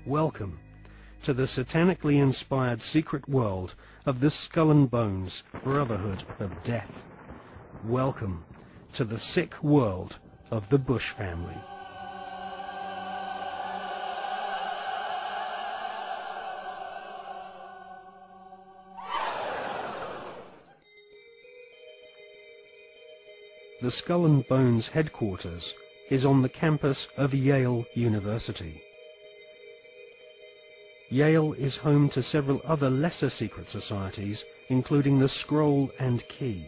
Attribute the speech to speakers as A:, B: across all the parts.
A: Welcome to the satanically inspired secret world of the Skull and Bones Brotherhood of Death. Welcome to the sick world of the Bush family. The Skull and Bones headquarters is on the campus of Yale University. Yale is home to several other lesser secret societies, including the Scroll and Key.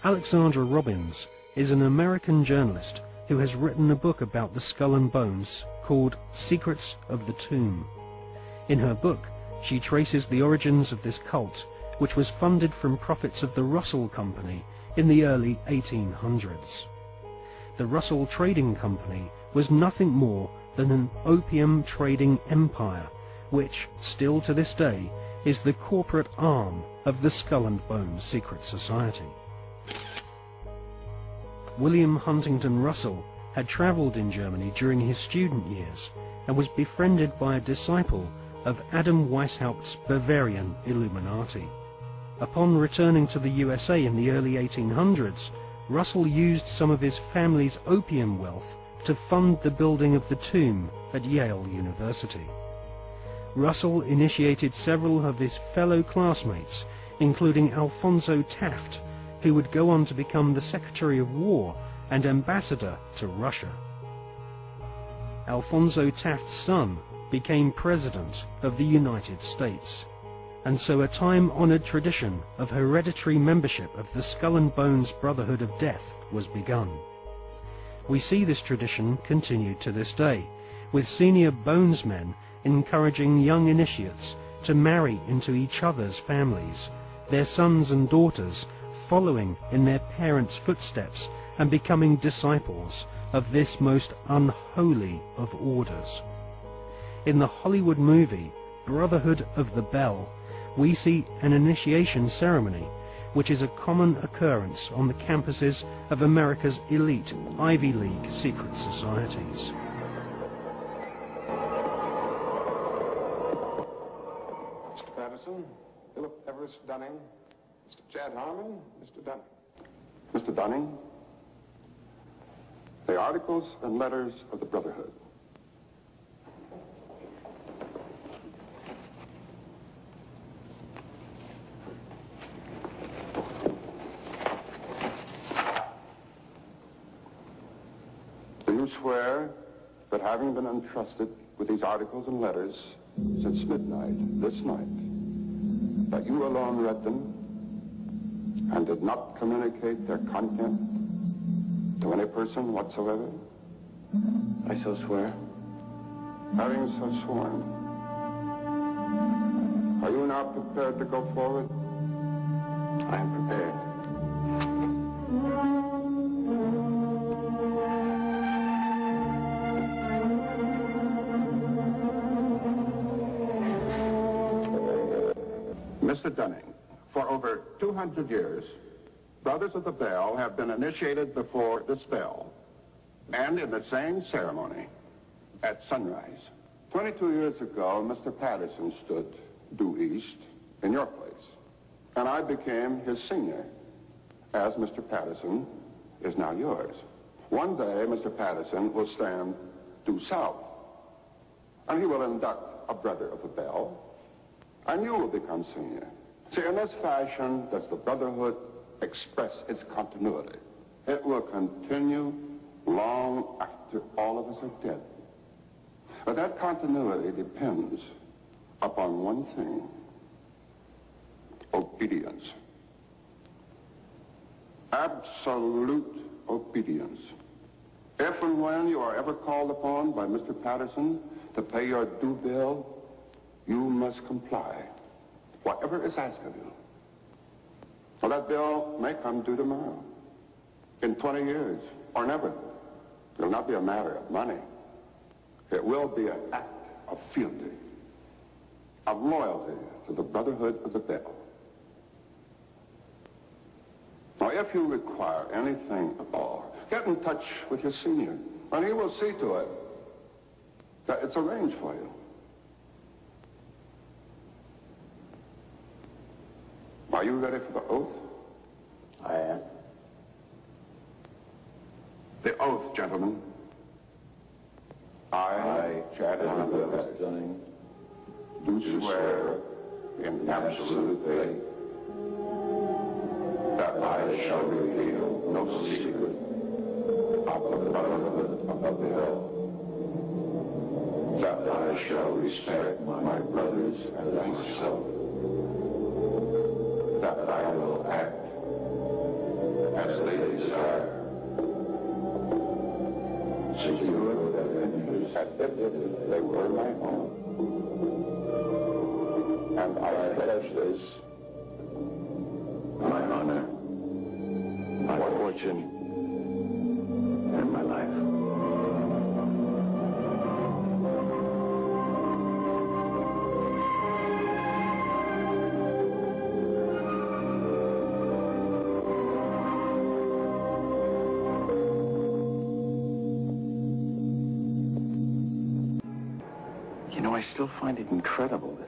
A: Alexandra Robbins is an American journalist who has written a book about the Skull and Bones called Secrets of the Tomb. In her book, she traces the origins of this cult, which was funded from profits of the Russell Company in the early 1800s. The Russell Trading Company was nothing more than an opium trading empire, which, still to this day, is the corporate arm of the Skull and Bones Secret Society. William Huntington Russell had travelled in Germany during his student years and was befriended by a disciple of Adam Weishaupt's Bavarian Illuminati. Upon returning to the USA in the early 1800s, Russell used some of his family's opium wealth to fund the building of the tomb at Yale University. Russell initiated several of his fellow classmates, including Alphonso Taft, who would go on to become the Secretary of War and ambassador to Russia. Alphonso Taft's son became President of the United States, and so a time-honored tradition of hereditary membership of the Skull and Bones Brotherhood of Death was begun. We see this tradition continued to this day, with senior bonesmen encouraging young initiates to marry into each other's families, their sons and daughters following in their parents' footsteps and becoming disciples of this most unholy of orders. In the Hollywood movie Brotherhood of the Bell, we see an initiation ceremony, which is a common occurrence on the campuses of America's elite Ivy League secret societies.
B: Mr. Patterson, Philip Everest Dunning, Mr. Chad Harmon, Mr. Dunning. Mr. Dunning, the articles and letters of the Brotherhood. Do you swear that having been entrusted with these articles and letters since midnight this night, that you alone read them and did not communicate their content to any person whatsoever?
C: I so swear.
B: Having so sworn, are you now prepared to go forward?
C: I am prepared.
B: Mr. Dunning, for over 200 years, Brothers of the Bell have been initiated before the spell, and in the same ceremony, at sunrise. 22 years ago, Mr. Patterson stood due east in your place, and I became his senior, as Mr. Patterson is now yours. One day, Mr. Patterson will stand due south, and he will induct a Brother of the Bell, and you will become senior. See, in this fashion does the Brotherhood express its continuity. It will continue long after all of us are dead. But that continuity depends upon one thing: obedience. Absolute obedience. If and when you are ever called upon by Mr. Patterson to pay your due bill, you must comply, whatever is asked of you. Well, that bill may come due tomorrow, in 20 years, or never. It will not be a matter of money. It will be an act of fealty, of loyalty to the Brotherhood of the Bell. Now, if you require anything at all, get in touch with your senior, and he will see to it that It's arranged for you. Are you ready for the oath?
C: I am.
B: The oath, gentlemen. I, Chad
C: Dunning,
B: do swear in absolute faith that I shall reveal no secret of the brotherhood of the Hill, that I shall respect my brothers and myself, that I will act as they desire, secure their interests as if they were my own. And I pledge this, my honor, my fortune, and my life. You know, I still find it incredible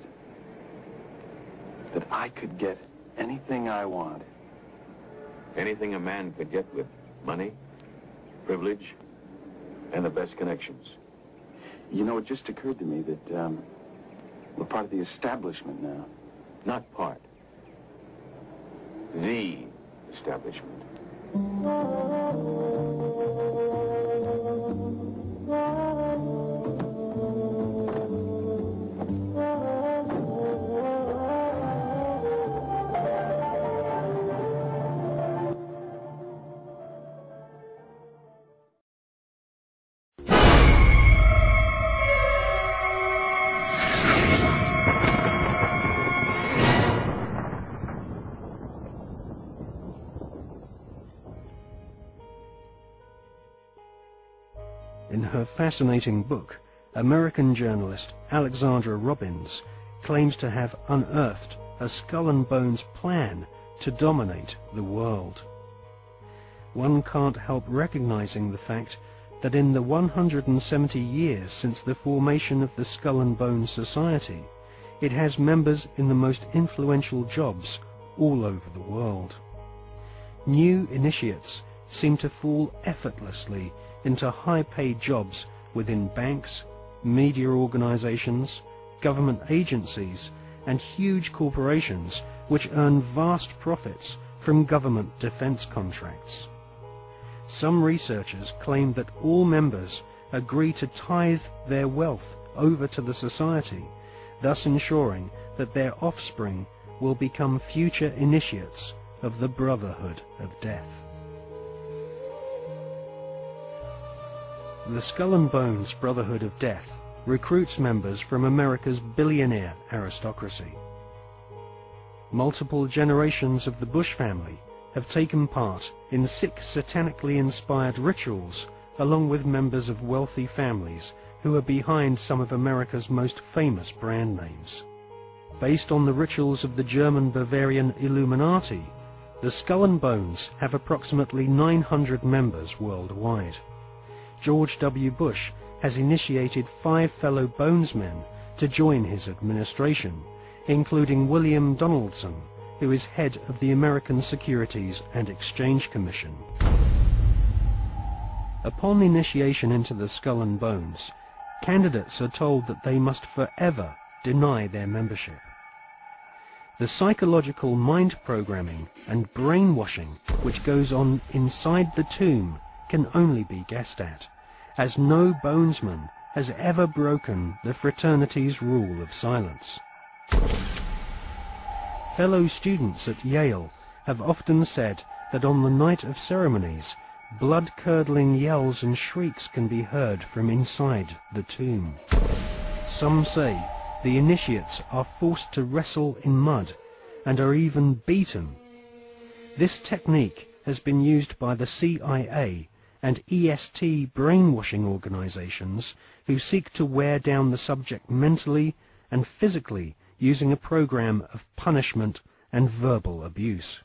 B: that I could get anything I want.
D: Anything a man could get with money, privilege, and the best connections.
C: You know, it just occurred to me that we're part of the establishment now.
D: Not part. The establishment.
A: In her fascinating book, American journalist Alexandra Robbins claims to have unearthed a skull and bones plan to dominate the world. One can't help recognizing the fact that in the 170 years since the formation of the Skull and Bones Society, it has members in the most influential jobs all over the world. New initiates seem to fall effortlessly into high-paid jobs within banks, media organizations, government agencies, and huge corporations which earn vast profits from government defense contracts. Some researchers claim that all members agree to tithe their wealth over to the society, thus ensuring that their offspring will become future initiates of the Brotherhood of Death. The Skull and Bones Brotherhood of Death recruits members from America's billionaire aristocracy. Multiple generations of the Bush family have taken part in 6 satanically inspired rituals along with members of wealthy families who are behind some of America's most famous brand names. Based on the rituals of the German Bavarian Illuminati, the Skull and Bones have approximately 900 members worldwide. George W. Bush has initiated 5 fellow Bonesmen to join his administration, including William Donaldson, who is head of the American Securities and Exchange Commission. Upon initiation into the Skull and Bones, candidates are told that they must forever deny their membership. The psychological mind programming and brainwashing which goes on inside the tomb can only be guessed at, as no Bonesman has ever broken the fraternity's rule of silence. Fellow students at Yale have often said that on the night of ceremonies, blood-curdling yells and shrieks can be heard from inside the tomb. Some say the initiates are forced to wrestle in mud and are even beaten. This technique has been used by the CIA and EST brainwashing organizations who seek to wear down the subject mentally and physically using a program of punishment and verbal abuse.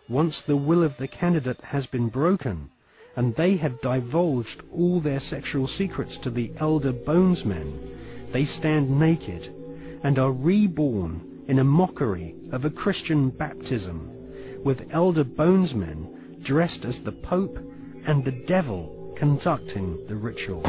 A: Once the will of the candidate has been broken and they have divulged all their sexual secrets to the elder bonesmen, they stand naked and are reborn in a mockery of a Christian baptism, with elder bonesmen dressed as the Pope and the devil conducting the ritual.